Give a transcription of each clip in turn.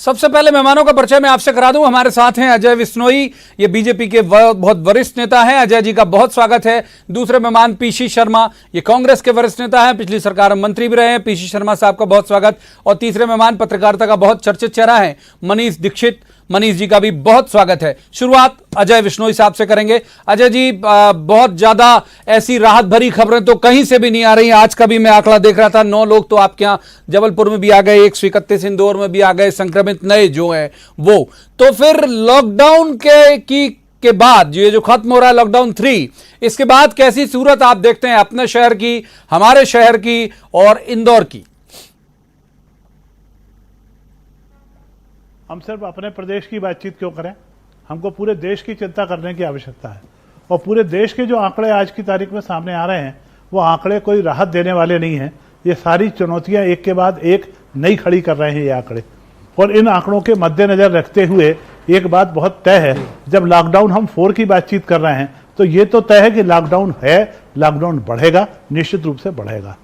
सबसे पहले मेहमानों का परिचय मैं आपसे करा दूं। हमारे साथ हैं अजय विश्नोई, ये बीजेपी के बहुत वरिष्ठ नेता हैं। अजय जी का बहुत स्वागत है। दूसरे मेहमान पीसी शर्मा, ये कांग्रेस के वरिष्ठ नेता हैं, पिछली सरकार में मंत्री भी रहे हैं। पीसी शर्मा साहब का बहुत स्वागत। और तीसरे मेहमान पत्रकारिता का बहुत चर्चित चेहरा है मनीष दीक्षित। मनीष जी का भी बहुत स्वागत है। शुरुआत अजय विश्नोई साहब से करेंगे। अजय जी, बहुत ज्यादा ऐसी राहत भरी खबरें तो कहीं से भी नहीं आ रही। आज का भी मैं आंकड़ा देख रहा था, 9 लोग तो आपके यहाँ जबलपुर में भी आ गए, 131 इंदौर में भी आ गए संक्रमित नए जो है वो। तो फिर लॉकडाउन के बाद ये जो खत्म हो रहा है लॉकडाउन 3, इसके बाद कैसी सूरत आप देखते हैं अपने शहर की, हमारे शहर की और इंदौर की? हम सिर्फ अपने प्रदेश की बातचीत क्यों करें, हमको पूरे देश की चिंता करने की आवश्यकता है। और पूरे देश के जो आंकड़े आज की तारीख में सामने आ रहे हैं वो आंकड़े कोई राहत देने वाले नहीं हैं। ये सारी चुनौतियां एक के बाद एक नई खड़ी कर रहे हैं ये आंकड़े। और इन आंकड़ों के मद्देनजर रखते हुए एक बात बहुत तय है, जब लॉकडाउन हम 4 की बातचीत कर रहे हैं तो ये तो तय है कि लॉकडाउन है, लॉकडाउन बढ़ेगा, निश्चित रूप से बढ़ेगा।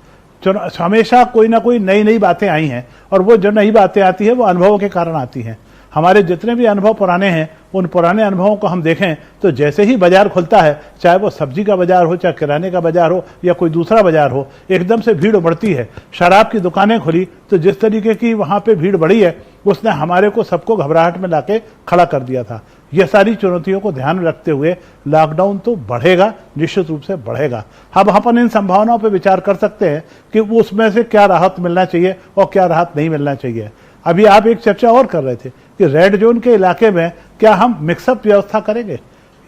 हमेशा कोई ना कोई नई नई बातें आई हैं और वो जो नई बातें आती है वो अनुभवों के कारण आती हैं। हमारे जितने भी अनुभव पुराने हैं उन पुराने अनुभवों को हम देखें तो जैसे ही बाजार खुलता है, चाहे वो सब्जी का बाजार हो, चाहे किराने का बाजार हो या कोई दूसरा बाजार हो, एकदम से भीड़ उमड़ती है। शराब की दुकानें खुली तो जिस तरीके की वहां पे भीड़ बढ़ी है उसने हमारे को सबको घबराहट में लाके खड़ा कर दिया था। यह सारी चुनौतियों को ध्यान में रखते हुए लॉकडाउन तो बढ़ेगा, निश्चित रूप से बढ़ेगा। अब अपन इन संभावनाओं पर विचार कर सकते हैं कि उसमें से क्या राहत मिलना चाहिए और क्या राहत नहीं मिलना चाहिए। अभी आप एक चर्चा और कर रहे थे कि रेड जोन के इलाके में क्या हम मिक्सअप व्यवस्था करेंगे।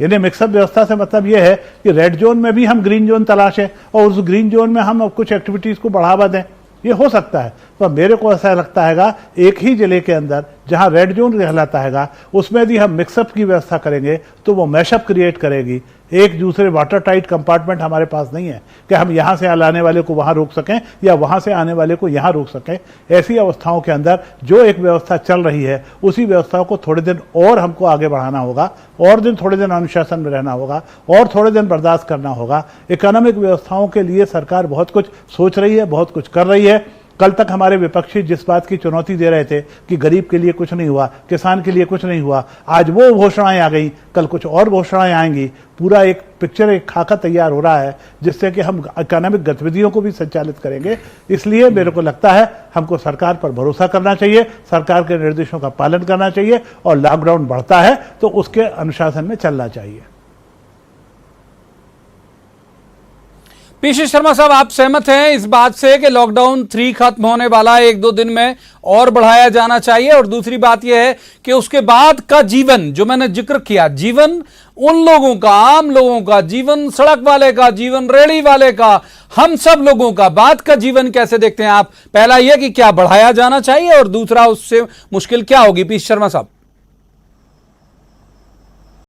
यानी मिक्सअप व्यवस्था से मतलब यह है कि रेड जोन में भी हम ग्रीन जोन तलाशें और उस ग्रीन जोन में हम कुछ एक्टिविटीज को बढ़ावा दें। ये हो सकता है, पर मेरे को ऐसा लगता है एक ही जिले के अंदर जहां रेड जोन कहलाता है उसमें यदि हम मिक्सअप की व्यवस्था करेंगे तो वो मैशअप क्रिएट करेगी। एक दूसरे वाटर टाइट कंपार्टमेंट हमारे पास नहीं है कि हम यहां से आने वाले को वहां रोक सकें या वहां से आने वाले को यहां रोक सकें। ऐसी अवस्थाओं के अंदर जो एक व्यवस्था चल रही है उसी व्यवस्था को थोड़े दिन और हमको आगे बढ़ाना होगा, और थोड़े दिन अनुशासन में रहना होगा और थोड़े दिन बर्दाश्त करना होगा। इकोनॉमिक व्यवस्थाओं के लिए सरकार बहुत कुछ सोच रही है, बहुत कुछ कर रही है। कल तक हमारे विपक्षी जिस बात की चुनौती दे रहे थे कि गरीब के लिए कुछ नहीं हुआ, किसान के लिए कुछ नहीं हुआ, आज वो घोषणाएं आ गई, कल कुछ और घोषणाएं आएंगी। पूरा एक पिक्चर, एक खाका तैयार हो रहा है जिससे कि हम इकोनॉमिक गतिविधियों को भी संचालित करेंगे। इसलिए मेरे को लगता है हमको सरकार पर भरोसा करना चाहिए, सरकार के निर्देशों का पालन करना चाहिए और लॉकडाउन बढ़ता है तो उसके अनुशासन में चलना चाहिए। पीसी शर्मा साहब, आप सहमत हैं इस बात से कि लॉकडाउन 3 खत्म होने वाला है, 1-2 दिन में और बढ़ाया जाना चाहिए? और दूसरी बात यह है कि उसके बाद का जीवन जो मैंने जिक्र किया, जीवन उन लोगों का, आम लोगों का जीवन, सड़क वाले का जीवन, रेहड़ी वाले का, हम सब लोगों का बाद का जीवन कैसे देखते हैं आप? पहला यह कि क्या बढ़ाया जाना चाहिए और दूसरा उससे मुश्किल क्या होगी? पीसी शर्मा साहब।